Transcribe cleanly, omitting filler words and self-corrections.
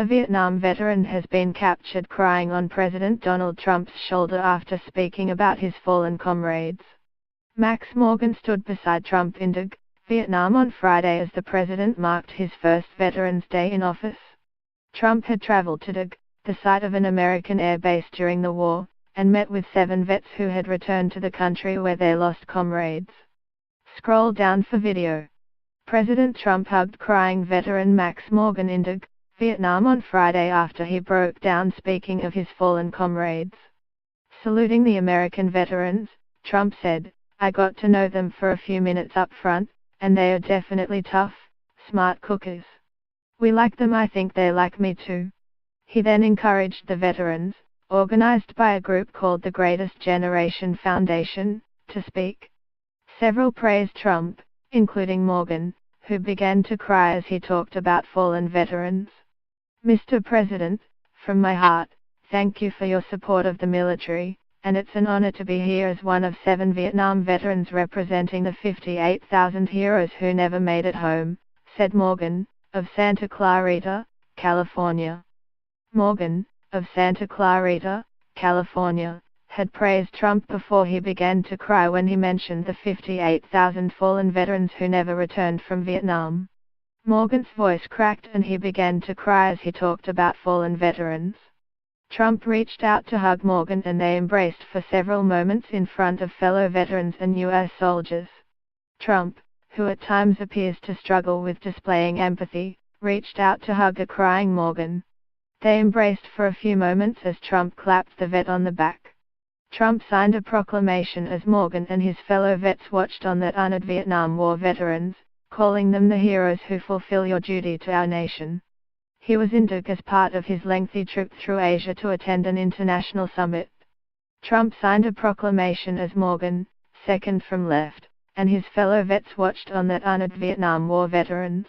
A Vietnam veteran has been captured crying on President Donald Trump's shoulder after speaking about his fallen comrades. Max Morgan stood beside Trump in Dog, Vietnam on Friday as the president marked his first Veterans Day in office. Trump had traveled to Dog, the site of an American air base during the war, and met with 7 vets who had returned to the country where they lost comrades. Scroll down for video. President Trump hugged crying veteran Max Morgan in Dog, Vietnam on Friday after he broke down speaking of his fallen comrades. Saluting the American veterans, Trump said, "I got to know them for a few minutes up front, and they are definitely tough, smart cookers. We like them, I think they like me too." He then encouraged the veterans, organized by a group called the Greatest Generation Foundation, to speak. Several praised Trump, including Morgan, who began to cry as he talked about fallen veterans. "Mr. President, from my heart, thank you for your support of the military, and it's an honor to be here as one of 7 Vietnam veterans representing the 58,000 heroes who never made it home," said Morgan, of Santa Clarita, California. Morgan, of Santa Clarita, California, had praised Trump before he began to cry when he mentioned the 58,000 fallen veterans who never returned from Vietnam. Morgan's voice cracked and he began to cry as he talked about fallen veterans. Trump reached out to hug Morgan and they embraced for several moments in front of fellow veterans and U.S. soldiers. Trump, who at times appears to struggle with displaying empathy, reached out to hug a crying Morgan. They embraced for a few moments as Trump clapped the vet on the back. Trump signed a proclamation as Morgan and his fellow vets watched on that honored Vietnam War veterans, calling them the heroes who fulfill your duty to our nation. He was in Dog as part of his lengthy trip through Asia to attend an international summit. Trump signed a proclamation as Morgan, second from left, and his fellow vets watched on that honored Vietnam War veterans.